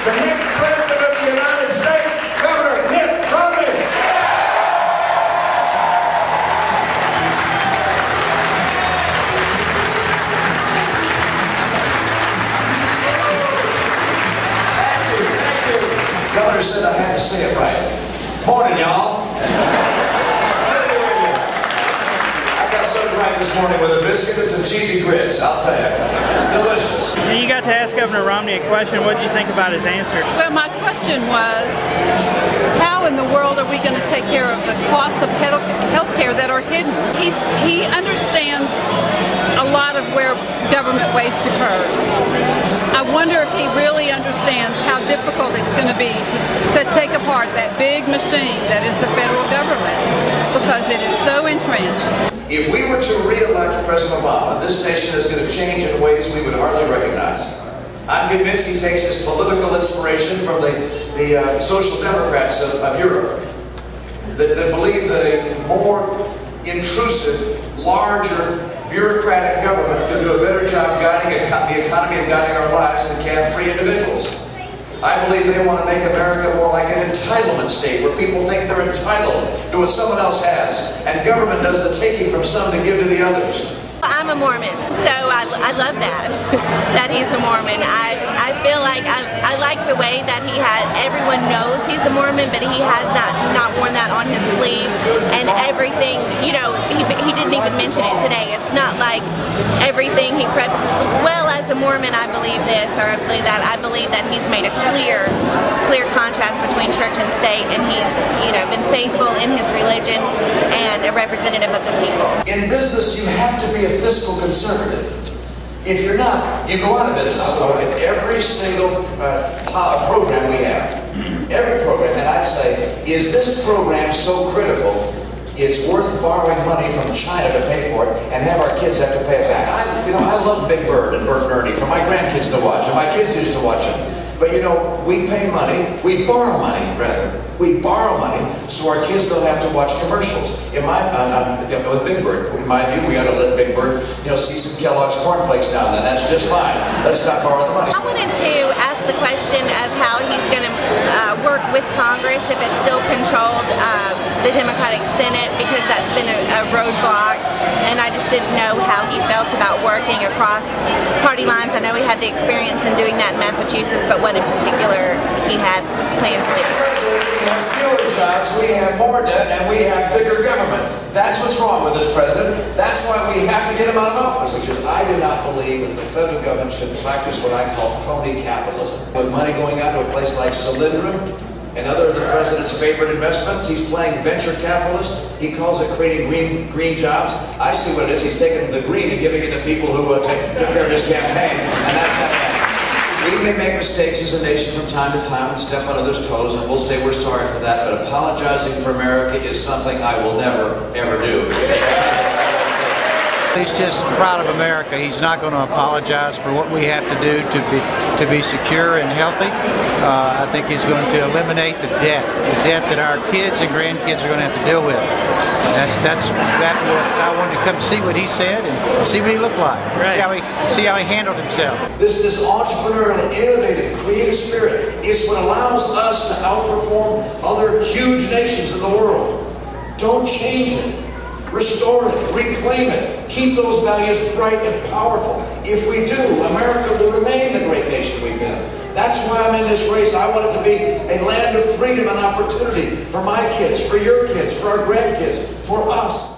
the next President of the United States, Governor Mitt Romney. Governor said I had to say it right. Morning, y'all. I got something right this morning with a biscuit and some cheesy grits. I'll tell you, delicious. And you got to ask Governor Romney a question. What did you think about his answer? Well, my question was, how in the world are we going to take care of the costs of health care that are hidden? He understands a lot of where government waste occurs. I wonder if he really understands how difficult it's going to be to take apart that big machine that is the federal government, because it is so entrenched. If we were to re-elect President Obama, this nation is going to change in ways we would hardly recognize. I'm convinced he takes his political inspiration from the Social Democrats of Europe that believe that a more intrusive, larger, bureaucratic government can do a better job guiding the economy and guiding our lives than can free individuals. I believe they want to make America more like an entitlement state, where people think they're entitled to what someone else has, and government does the taking from some to give to the others. I'm a Mormon, so I love that, that he's a Mormon. I feel like I like the way that he had, everyone knows he's a Mormon, but he has not worn that on his sleeve, and everything, you know, he didn't even mention it today. It's not like everything he prefaces, well, as a Mormon I believe this, or I believe that. I believe that he's made a clear contrast between church and state, and he's, you know, been faithful in his religion and a representative of the people. In business, you have to be a fiscal conservative. If you're not, you go out of business. So in every single program we have, every program, and I'd say, is this program so critical it's worth borrowing money from China to pay for it and have our kids have to pay it back? I love Big Bird and Bert and Ernie for my grandkids to watch, and my kids used to watch them. But you know, we pay money, we borrow money, rather. We borrow money so our kids don't have to watch commercials. With Big Bird, in my view, we ought to let Big Bird, see some Kellogg's cornflakes now and then. That's just fine. Let's stop borrowing the money. I wanted to ask the question of how he's going to work with Congress if it's still controlled the Democratic Senate, because that's been a roadblock, and I just didn't know how he felt about working across party lines. I know he had the experience in doing that in Massachusetts, but what in particular he had planned to do. We have fewer jobs, we have more debt, and we have bigger government. That's what's wrong with this president. That's why we have to get him out of office. I do not believe that the federal government should practice what I call crony capitalism. With money going out to a place like Solyndra and other of the president's favorite investments, he's playing venture capitalist. He calls it creating green jobs. I see what it is. He's taking the green and giving it to people who took care of his campaign, and that's not happening. We may make mistakes as a nation from time to time and step on others' toes, and we'll say we're sorry for that, but apologizing for America is something I will never, ever do. He's just proud of America. He's not going to apologize for what we have to do to be secure and healthy. I think he's going to eliminate the debt that our kids and grandkids are going to have to deal with. I wanted to come see what he said and see what he looked like. Right. See how he handled himself. This entrepreneurial, innovative, creative spirit is what allows us to outperform other huge nations in the world. Don't change it. Restore it, reclaim it, keep those values bright and powerful. If we do, America will remain the great nation we've been. That's why I'm in this race. I want it to be a land of freedom and opportunity for my kids, for your kids, for our grandkids, for us.